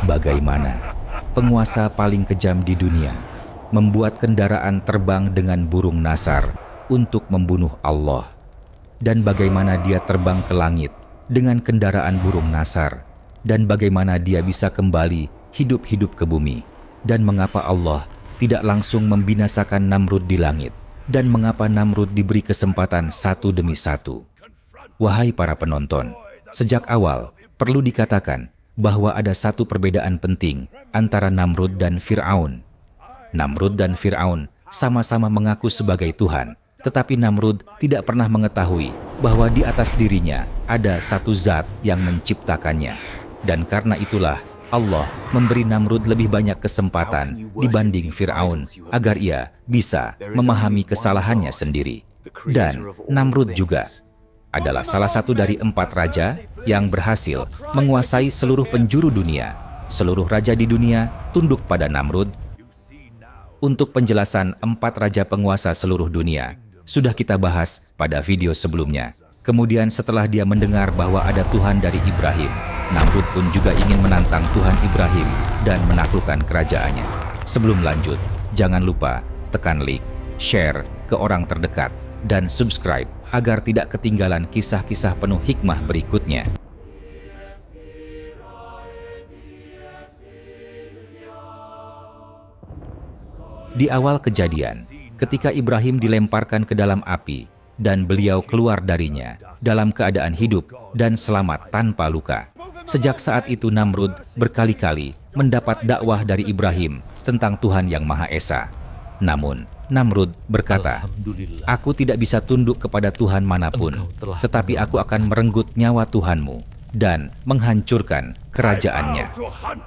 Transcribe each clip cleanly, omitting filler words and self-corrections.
Bagaimana penguasa paling kejam di dunia membuat kendaraan terbang dengan burung nasar untuk membunuh Allah, dan bagaimana dia terbang ke langit dengan kendaraan burung nasar, dan bagaimana dia bisa kembali hidup-hidup ke bumi, dan mengapa Allah tidak langsung membinasakan Namrud di langit, dan mengapa Namrud diberi kesempatan satu demi satu. Wahai para penonton, sejak awal perlu dikatakan bahwa ada satu perbedaan penting antara Namrud dan Fir'aun. Namrud dan Fir'aun sama-sama mengaku sebagai Tuhan, tetapi Namrud tidak pernah mengetahui bahwa di atas dirinya ada satu zat yang menciptakannya. Dan karena itulah Allah memberi Namrud lebih banyak kesempatan dibanding Fir'aun agar ia bisa memahami kesalahannya sendiri. Dan Namrud juga adalah salah satu dari 4 raja yang berhasil menguasai seluruh penjuru dunia. Seluruh raja di dunia tunduk pada Namrud. Untuk penjelasan 4 raja penguasa seluruh dunia sudah kita bahas pada video sebelumnya. Kemudian setelah dia mendengar bahwa ada Tuhan dari Ibrahim, Namrud pun juga ingin menantang Tuhan Ibrahim dan menaklukkan kerajaannya. Sebelum lanjut, jangan lupa tekan like, share ke orang terdekat, dan subscribe agar tidak ketinggalan kisah-kisah penuh hikmah berikutnya. Di awal kejadian, ketika Ibrahim dilemparkan ke dalam api dan beliau keluar darinya dalam keadaan hidup dan selamat tanpa luka. Sejak saat itu Namrud berkali-kali mendapat dakwah dari Ibrahim tentang Tuhan yang Maha Esa. Namun Namrud berkata, "Aku tidak bisa tunduk kepada Tuhan manapun, tetapi aku akan merenggut nyawa Tuhanmu dan menghancurkan kerajaannya."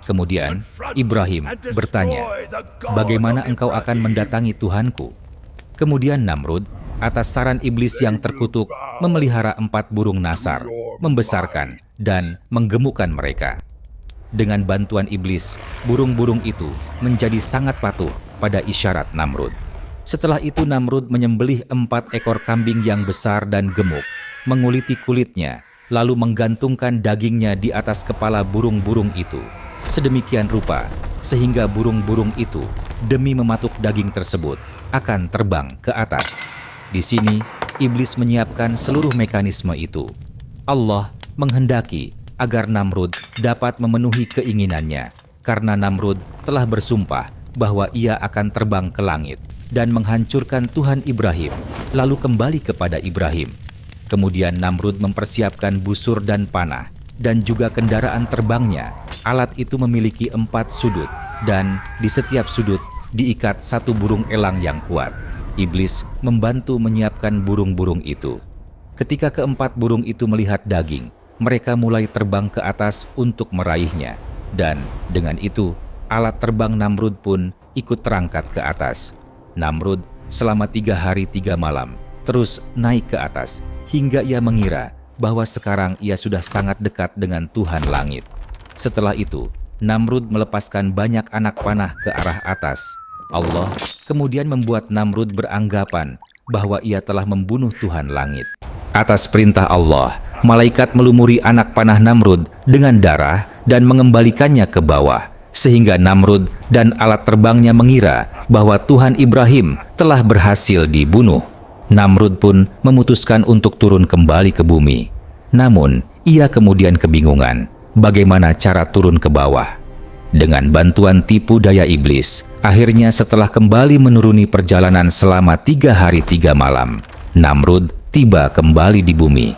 Kemudian Ibrahim bertanya, "Bagaimana engkau akan mendatangi Tuhanku?" Kemudian Namrud atas saran iblis yang terkutuk memelihara 4 burung nasar, membesarkan dan menggemukkan mereka. Dengan bantuan iblis, burung-burung itu menjadi sangat patuh pada isyarat Namrud. Setelah itu Namrud menyembelih 4 ekor kambing yang besar dan gemuk, menguliti kulitnya, lalu menggantungkan dagingnya di atas kepala burung-burung itu. Sedemikian rupa, sehingga burung-burung itu, demi mematuk daging tersebut, akan terbang ke atas. Di sini, iblis menyiapkan seluruh mekanisme itu. Allah menghendaki agar Namrud dapat memenuhi keinginannya, karena Namrud telah bersumpah bahwa ia akan terbang ke langit dan menghancurkan Tuhan Ibrahim, lalu kembali kepada Ibrahim. Kemudian Namrud mempersiapkan busur dan panah, dan juga kendaraan terbangnya. Alat itu memiliki 4 sudut, dan di setiap sudut diikat 1 burung elang yang kuat. Iblis membantu menyiapkan burung-burung itu. Ketika ke-4 burung itu melihat daging, mereka mulai terbang ke atas untuk meraihnya. Dan dengan itu, alat terbang Namrud pun ikut terangkat ke atas. Namrud selama 3 hari 3 malam terus naik ke atas hingga ia mengira bahwa sekarang ia sudah sangat dekat dengan Tuhan langit. Setelah itu, Namrud melepaskan banyak anak panah ke arah atas. Allah kemudian membuat Namrud beranggapan bahwa ia telah membunuh Tuhan langit. Atas perintah Allah, malaikat melumuri anak panah Namrud dengan darah dan mengembalikannya ke bawah, sehingga Namrud dan alat terbangnya mengira bahwa Tuhan Ibrahim telah berhasil dibunuh. Namrud pun memutuskan untuk turun kembali ke bumi. Namun, ia kemudian kebingungan bagaimana cara turun ke bawah. Dengan bantuan tipu daya iblis, akhirnya setelah kembali menuruni perjalanan selama 3 hari 3 malam, Namrud tiba kembali di bumi.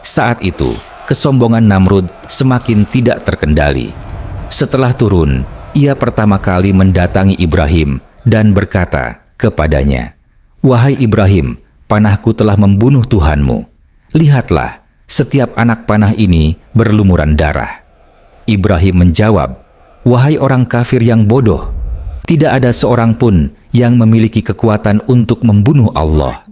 Saat itu, kesombongan Namrud semakin tidak terkendali. Setelah turun, ia pertama kali mendatangi Ibrahim dan berkata kepadanya, "Wahai Ibrahim, panahku telah membunuh Tuhanmu. Lihatlah, setiap anak panah ini berlumuran darah." Ibrahim menjawab, "Wahai orang kafir yang bodoh, tidak ada seorang pun yang memiliki kekuatan untuk membunuh Allah.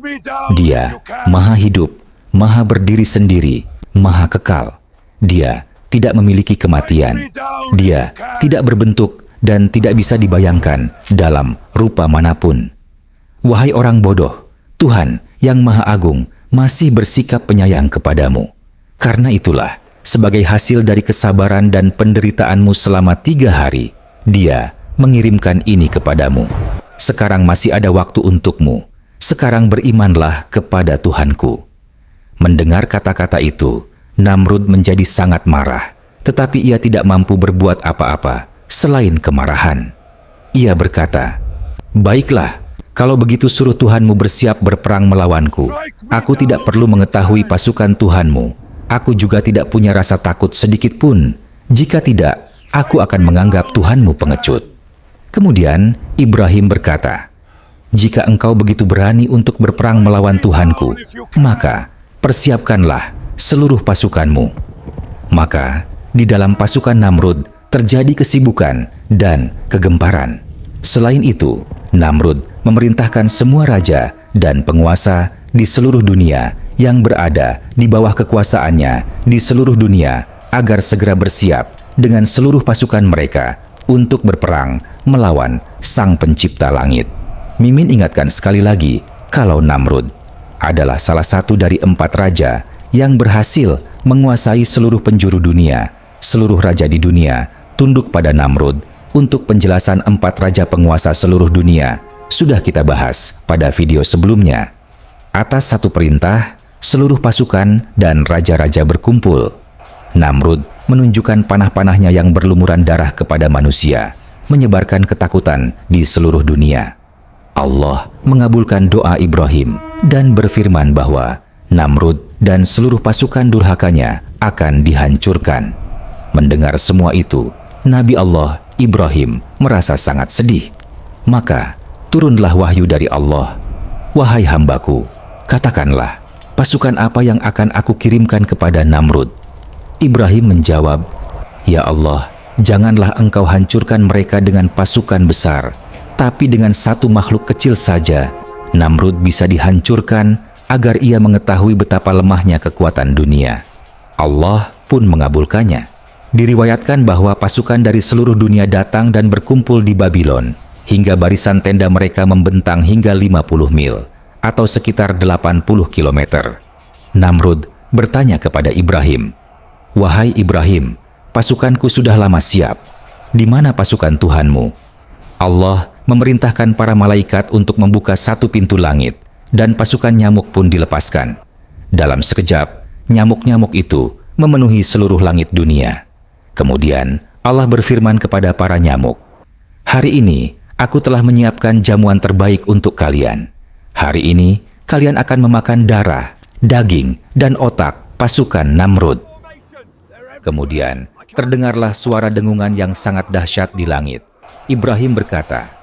Dia maha hidup, maha berdiri sendiri, maha kekal. Dia tidak memiliki kematian. Dia tidak berbentuk dan tidak bisa dibayangkan dalam rupa manapun. Wahai orang bodoh, Tuhan yang Maha Agung masih bersikap penyayang kepadamu. Karena itulah, sebagai hasil dari kesabaran dan penderitaanmu selama 3 hari, Dia mengirimkan ini kepadamu. Sekarang masih ada waktu untukmu. Sekarang berimanlah kepada Tuhanku." Mendengar kata-kata itu, Namrud menjadi sangat marah, tetapi ia tidak mampu berbuat apa-apa selain kemarahan. Ia berkata, "Baiklah, kalau begitu suruh Tuhanmu bersiap berperang melawanku. Aku tidak perlu mengetahui pasukan Tuhanmu. Aku juga tidak punya rasa takut sedikit pun. Jika tidak, aku akan menganggap Tuhanmu pengecut." Kemudian Ibrahim berkata, "Jika engkau begitu berani untuk berperang melawan Tuhanku, maka persiapkanlah seluruh pasukanmu." Maka di dalam pasukan Namrud terjadi kesibukan dan kegemparan. Selain itu, Namrud memerintahkan semua raja dan penguasa di seluruh dunia yang berada di bawah kekuasaannya di seluruh dunia agar segera bersiap dengan seluruh pasukan mereka untuk berperang melawan Sang Pencipta Langit. Mimin ingatkan sekali lagi kalau Namrud adalah salah satu dari 4 raja yang berhasil menguasai seluruh penjuru dunia. Seluruh raja di dunia tunduk pada Namrud. Untuk penjelasan 4 raja penguasa seluruh dunia sudah kita bahas pada video sebelumnya. Atas satu perintah, seluruh pasukan dan raja-raja berkumpul. Namrud menunjukkan panah-panahnya yang berlumuran darah kepada manusia, menyebarkan ketakutan di seluruh dunia. Allah mengabulkan doa Ibrahim dan berfirman bahwa Namrud dan seluruh pasukan durhakanya akan dihancurkan. Mendengar semua itu, Nabi Allah Ibrahim merasa sangat sedih. Maka turunlah wahyu dari Allah. "Wahai hambaku, katakanlah, pasukan apa yang akan aku kirimkan kepada Namrud?" Ibrahim menjawab, "Ya Allah, janganlah engkau hancurkan mereka dengan pasukan besar, tapi dengan satu makhluk kecil saja. Namrud bisa dihancurkan agar ia mengetahui betapa lemahnya kekuatan dunia." Allah pun mengabulkannya. Diriwayatkan bahwa pasukan dari seluruh dunia datang dan berkumpul di Babylon, hingga barisan tenda mereka membentang hingga 50 mil, atau sekitar 80 kilometer. Namrud bertanya kepada Ibrahim, "Wahai Ibrahim, pasukanku sudah lama siap. Di mana pasukan Tuhanmu?" Allah memerintahkan para malaikat untuk membuka satu pintu langit, dan pasukan nyamuk pun dilepaskan. Dalam sekejap, nyamuk-nyamuk itu memenuhi seluruh langit dunia. Kemudian Allah berfirman kepada para nyamuk, "Hari ini aku telah menyiapkan jamuan terbaik untuk kalian. Hari ini kalian akan memakan darah, daging, dan otak pasukan Namrud." Kemudian terdengarlah suara dengungan yang sangat dahsyat di langit. Ibrahim berkata,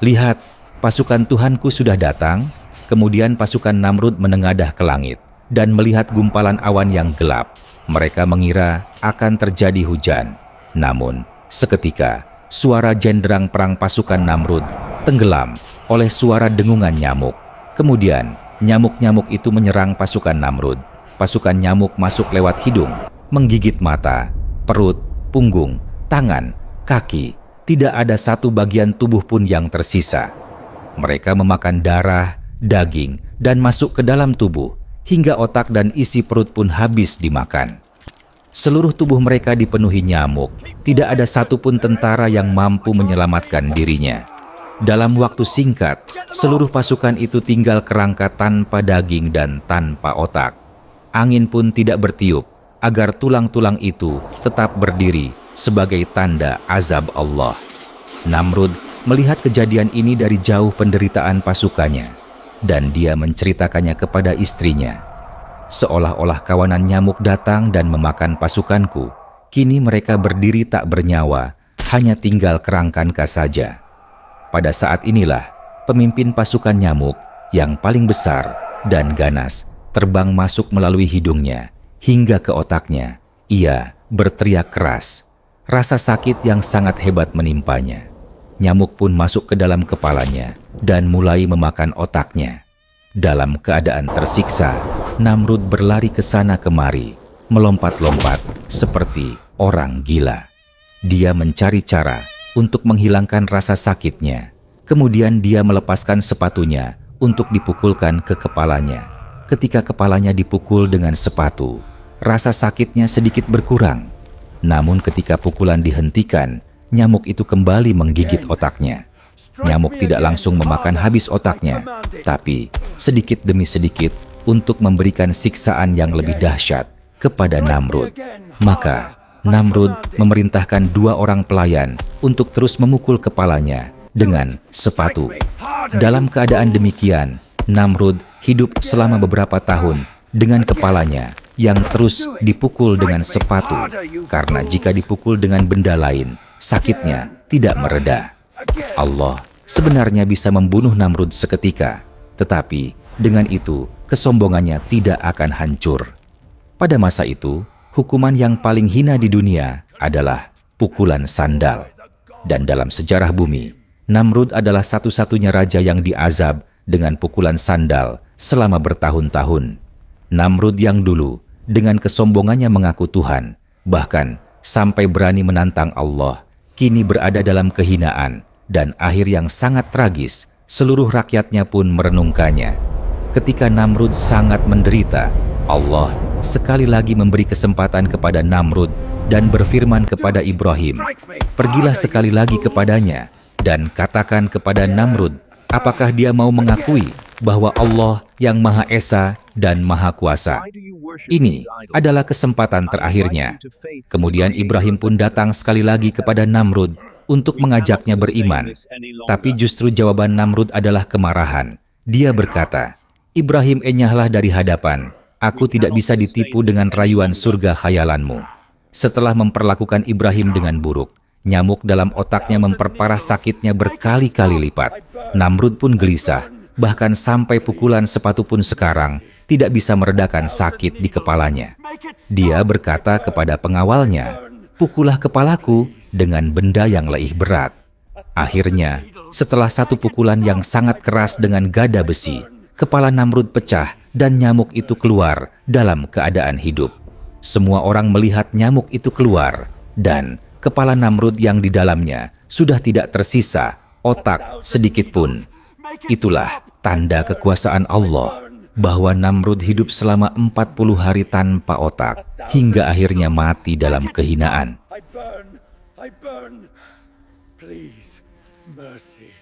"Lihat, pasukan Tuhanku sudah datang." Kemudian pasukan Namrud menengadah ke langit dan melihat gumpalan awan yang gelap. Mereka mengira akan terjadi hujan. Namun, seketika suara jenderang perang pasukan Namrud tenggelam oleh suara dengungan nyamuk. Kemudian, nyamuk-nyamuk itu menyerang pasukan Namrud. Pasukan nyamuk masuk lewat hidung, menggigit mata, perut, punggung, tangan, kaki. Tidak ada satu bagian tubuh pun yang tersisa. Mereka memakan darah, daging, dan masuk ke dalam tubuh, hingga otak dan isi perut pun habis dimakan. Seluruh tubuh mereka dipenuhi nyamuk. Tidak ada satupun tentara yang mampu menyelamatkan dirinya. Dalam waktu singkat, seluruh pasukan itu tinggal kerangka tanpa daging dan tanpa otak. Angin pun tidak bertiup, agar tulang-tulang itu tetap berdiri sebagai tanda azab Allah. Namrud melihat kejadian ini dari jauh penderitaan pasukannya, dan dia menceritakannya kepada istrinya. Seolah-olah kawanan nyamuk datang dan memakan pasukanku. Kini mereka berdiri tak bernyawa, hanya tinggal kerangka saja. Pada saat inilah, pemimpin pasukan nyamuk yang paling besar dan ganas terbang masuk melalui hidungnya hingga ke otaknya. Ia berteriak keras. Rasa sakit yang sangat hebat menimpanya. Nyamuk pun masuk ke dalam kepalanya dan mulai memakan otaknya. Dalam keadaan tersiksa, Namrud berlari ke sana kemari, melompat-lompat seperti orang gila. Dia mencari cara untuk menghilangkan rasa sakitnya. Kemudian dia melepaskan sepatunya untuk dipukulkan ke kepalanya. Ketika kepalanya dipukul dengan sepatu, rasa sakitnya sedikit berkurang. Namun ketika pukulan dihentikan, nyamuk itu kembali menggigit otaknya. Nyamuk tidak langsung memakan habis otaknya, tapi sedikit demi sedikit untuk memberikan siksaan yang lebih dahsyat kepada Namrud. Maka Namrud memerintahkan 2 orang pelayan untuk terus memukul kepalanya dengan sepatu. Dalam keadaan demikian, Namrud hidup selama beberapa tahun dengan kepalanya yang terus dipukul dengan sepatu, karena jika dipukul dengan benda lain, sakitnya tidak mereda. Allah sebenarnya bisa membunuh Namrud seketika, tetapi dengan itu kesombongannya tidak akan hancur. Pada masa itu, hukuman yang paling hina di dunia adalah pukulan sandal. Dan dalam sejarah bumi, Namrud adalah satu-satunya raja yang diazab dengan pukulan sandal selama bertahun-tahun. Namrud yang dulu dengan kesombongannya mengaku Tuhan, bahkan sampai berani menantang Allah, kini berada dalam kehinaan dan akhir yang sangat tragis. Seluruh rakyatnya pun merenungkannya. Ketika Namrud sangat menderita, Allah sekali lagi memberi kesempatan kepada Namrud dan berfirman kepada Ibrahim, "Pergilah sekali lagi kepadanya dan katakan kepada Namrud, apakah dia mau mengakui bahwa Allah yang Maha Esa dan Maha Kuasa. Ini adalah kesempatan terakhirnya." Kemudian Ibrahim pun datang sekali lagi kepada Namrud untuk mengajaknya beriman. Tapi justru jawaban Namrud adalah kemarahan. Dia berkata, "Ibrahim, enyahlah dari hadapan. Aku tidak bisa ditipu dengan rayuan surga khayalanmu." Setelah memperlakukan Ibrahim dengan buruk, nyamuk dalam otaknya memperparah sakitnya berkali-kali lipat. Namrud pun gelisah, bahkan sampai pukulan sepatu pun sekarang tidak bisa meredakan sakit di kepalanya. Dia berkata kepada pengawalnya, "Pukullah kepalaku dengan benda yang lebih berat." Akhirnya, setelah satu pukulan yang sangat keras dengan gada besi, kepala Namrud pecah dan nyamuk itu keluar dalam keadaan hidup. Semua orang melihat nyamuk itu keluar dan kepala Namrud yang di dalamnya sudah tidak tersisa otak sedikit pun. Itulah tanda kekuasaan Allah, bahwa Namrud hidup selama 40 hari tanpa otak, hingga akhirnya mati dalam kehinaan. I burn. Please, mercy.